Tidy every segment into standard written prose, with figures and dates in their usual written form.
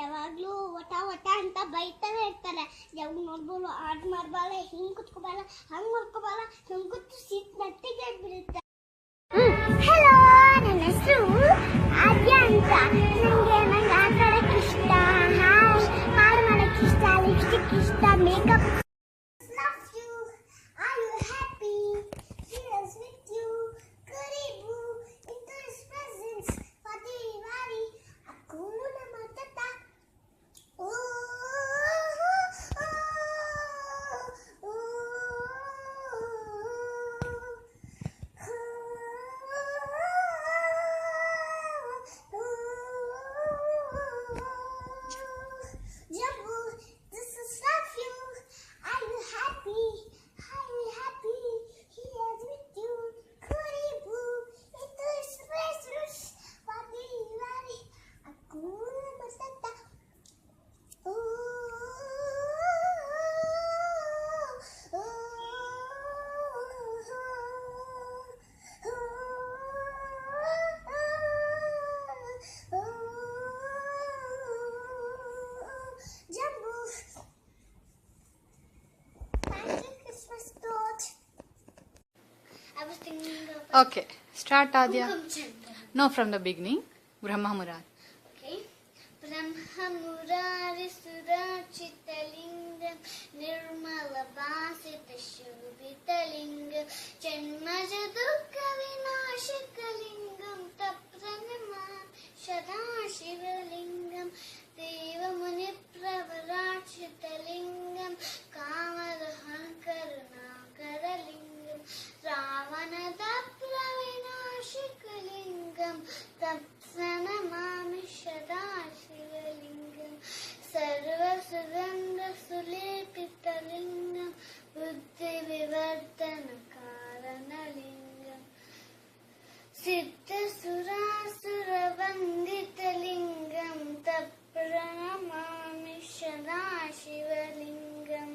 ಯಾವಾಗ್ಲೂ ವಟ ವಟ ಅಂತ ಬೈತಾನೆ ಇರ್ತಾರೆ. ಯಾವಾಗ ನೋಡ್ಬೋದು ಆಡ್ ಮಾಡ್ಬಾರ, ಹಿಂಗ್ ಕುತ್ಕೋಬಾರ, ಹಂಗ್ ಮಾಡ್ಕೋಬಾರ, ಹಂಗ್ ಕೂತು ಸೀಟ್ ನಟ್ಟಿಗೆ ಬಿಡುತ್ತೆ. ಹಲೋ, ನನ್ನ ಹೆಸರು ಆದ್ಯ ಅಂತ. ನಂಗೆ ಆಟ ಆಡಕ್ಕೆ ಇಷ್ಟ, ಹಾಡು ಮಾಡಕ್ಕೆ ಇಷ್ಟ, ಲಿಪ್ಸ್ಟಿಕ್ ಇಷ್ಟ, makeup. Okay, start Adya. No, from the beginning. Brahma Murari. Okay. Brahma Murari Surachithalingam Nirmala Vasita Shubhitalingam Janmaja Dukha Vinashakalingam Tapranamam Shada Shivalingam Deva Muni Pravarachithalingam Kamarahan Karunakalalingam Ravanada Pravinashikalinga Tapsanamami Shadashivaliнгam Sarvasugandha Sulepithalingam Buddhi Vivardhana Karanalingam Siddha Surasura Vandithalingam Tapranamami Shadashivaliнгam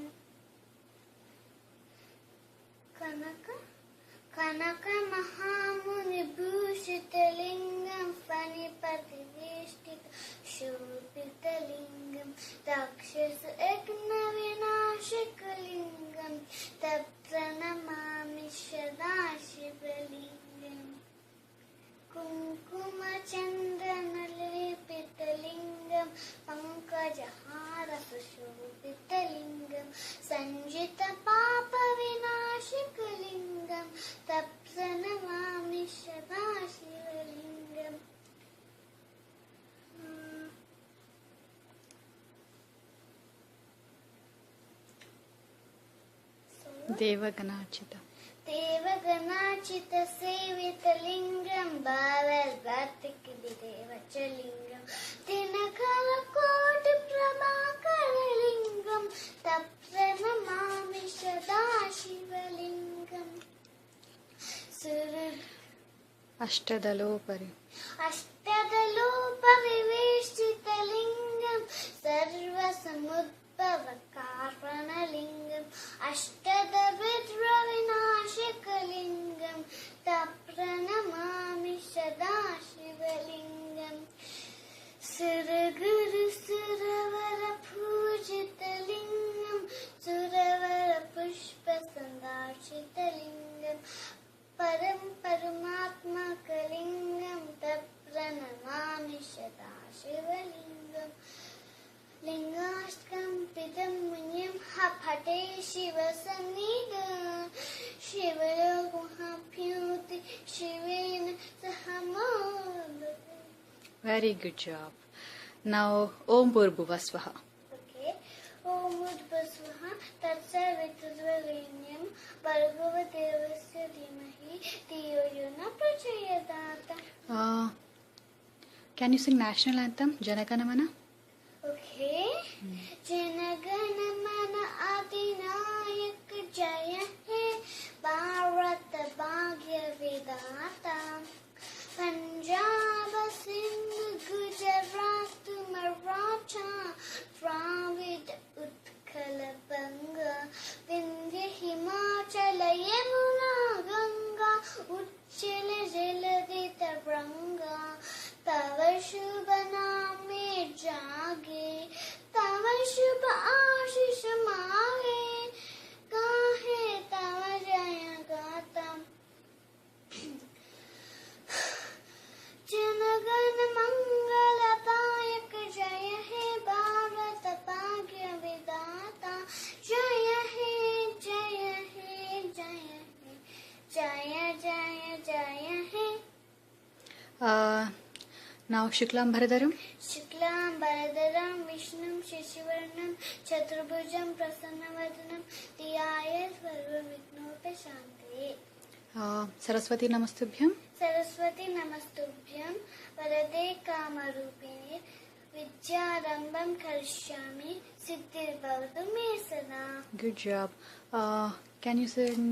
Kanaka Mahamuni Bhushitalingam Fanipati Vishtita Shubhitalingam Dakshasa Ekna Vinashakalingam Tapranamami Shadashivalingam Kumkuma Chandana Lepitalingam Pankajahara Sushubhitalingam Sanjita Papa Vinashakalingam Tapsanamami Shadashivaliнгam Devaganachita. Devaganachita Sevitalingam Bhavel Bhartikidi Devachalingam Dinakala Koti Prabhakaralingam Tapranamami Shadashivalingam Ashtadalopari. Ashtadalopaviveshtitalingam Sarvasamudbhavakarpanalingam Ashtadavidravinashakalingam Tapranamami Shadashivalingam Suraguru Suravara Pujitalingam Suravara Pushpa Sandarchitalingam Param Paramatma Kalingam Tapranamami Shadashivalingam Lingashtkam Pidam Munyam Hapate Shiva Sanidam Shivalogahapyuti Shivena Sahamodati. Very good job. Now Om Bhurbhuvasvaha. Okay. Om Bhurbhuvasvaha Tatsavitudvarenyam Bhargava Devasya Dhimahi Dhiyo Yona Prachodayata. Can you sing national anthem Janaganamana? Okay. Janaganamana Adinayak Jaya He Bharata Bhagya Vedata Punjab Sindh Gujarat Maratha Dravid Utkala Banga Vindhya Himachala Yamuna Ganga Uchala Jaladita Ranga Tava Shubha Name Jage Now Shuklambaradharam. शुक्लांबरधरं विष्णुं शशिवर्णं चतुर्भुजं प्रसन्नवदनं ध्याय सर्वविघ्नोपशान्तये. Saraswati Namastubhyam. Saraswati नमस्तुभ्यं वरदे कामरूपिणे विद्यारम्भं करिष्यामि सिद्धिर्भवतु मे सदा. Good job. Can you sing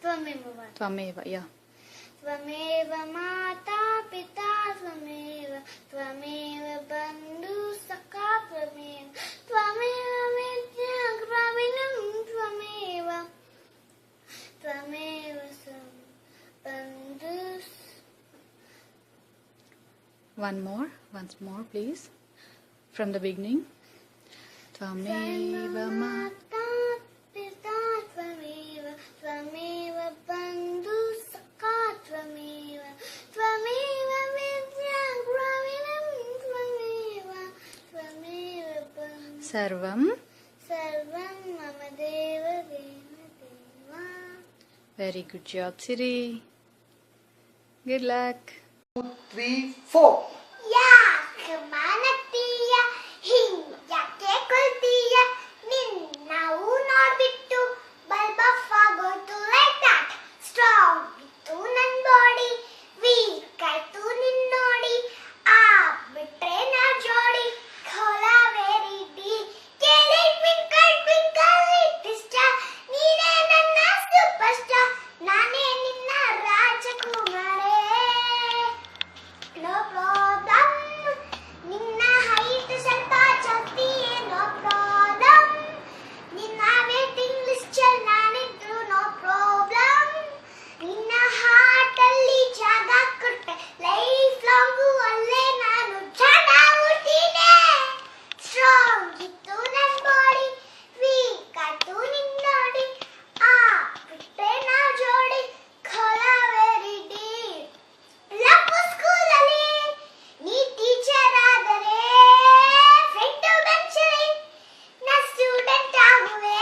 त्वमेव वा. Tvameva? Yeah. त्वमेव माता पिता त्वमेव त्वमेव बन्धु सखा त्वमेव त्वमेव विद्या द्रविणं त्वमेव त्वमेव बन्धु. Once more, please. From the beginning. Tvameva माता पिता त्वमेव त्वमेव बन्धु सखा त्वमेव त्वमेव विद्या द्रविणं त्वमेव त्वमेव बन्धु. Sarvam. सर्वं मम देव देवा. Very good job, Siri. Good luck. 2, 3, 4. ಯಾಕೆ ಮಾನತೀಯ ಹಿಂಗ್ಯಾಕೆ ಕೊಳ್ತೀಯ ನಿನ್ನವು ನೋಡ್ಬಿಟ್ಟು ಬಲ್ಬಫ್ ಆಗೋಯ್ತು ಲೈಕ್ ದಟ್. ಸ್ಟ್ರಾಂಗ್ ಇತ್ತು ನನ್ ಬಾಡಿ ವೀಕ್ ಆಯ್ತು ನಿನ್ ನೋಡಿ ಆಗ್ಬಿಟ್ರೆ ನಾ ಜೋಡಿ ಕೊಲಾವೇರಿ ಡಿ ಕೇಳಿ ಟ್ವಿಂಕಲ್ ಟ್ವಿಂಕಲ್ ಲಿಟಲ್ ಸ್ಟಾರ್ ನೀನೇ ನನ್ನ ಸೂಪರ್ ಸ್ಟಾರ್ ನಾನೇ ನಿನ್ನ ರಾಜಕುಮಾರೇ. No problem. ನಿನ್ನ ಹೈಟ್ ಸ್ವಲ್ಪ ಜಾಸ್ತಿ ನೋ ಪ್ರಾಬ್ಲಮ್. ನಿನ್ನ ವೇಟಿಂಗ್ ಲಿಸ್ಟ್ ನಾನಿದ್ರು ನೋ ಪ್ರಾಬ್ಲಮ್. ನಿನ್ನ ಹಾರ್ಟ್ ಅಲ್ಲಿ ಜಾಗ ಕೊಟ್ಟೆ ಲೈಫ್ ಲಾಂಗು ಅಲ್ಲೇ ನಾನು ಜಾಗ ಹುಟ್ಟಿದೆ. ಸ್ಟ್ರಾಂಗ್ ಇತ್ತು ನನ್ ಬಾಡಿ ವೀಕ್ ಆಯ್ತು ನಿನ್ ನೋಡಿ ಬಿಟ್ಟೆ ನಾ ಜೋಡಿ ಕೊಲಾವೇರಿ ಡಿ. ಲವ್ ಸ್ಕೂಲಲ್ಲಿ ನೀ ಟೀಚರ್ ಆದರೆ ಫ್ರೆಂಡ್ ಬೆಂಚಲ್ಲಿ ನಾ ಸ್ಟೂಡೆಂಟ್ ಆಗುವೆ.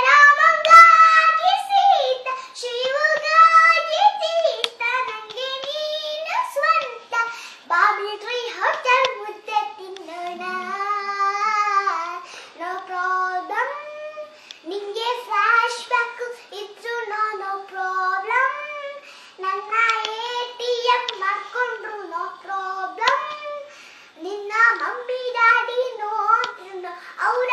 ರಾಮಂಗಾಗಿ ಸೀತ ಶಿವಗಾಗಿ ತೀರ್ಥ ನಂಗೆ ನೀನು ಸ್ವಂತ. ಬಾಬಿ ಟ್ರೀ ಹೋಟೆಲ್ ಮುದ್ದೆ ತಿನ್ನೋಣ ನೋ ಪ್ರಾಬ್ಲಮ್. ನಿಂಗೆ ಫ್ಲಾಶ್ ಬ್ಯಾಕ್ ಇದ್ರು ನೋ ಪ್ರಾಬ್ಲಮ್. ನನ್ನ ATM ಮಾಡ್ಕೊಂಡ್ರು ನೋ ಪ್ರಾಬ್ಲಮ್. ನಿನ್ನ ಮಮ್ಮಿ ಡ್ಯಾಡಿ ನೋ ಅವರ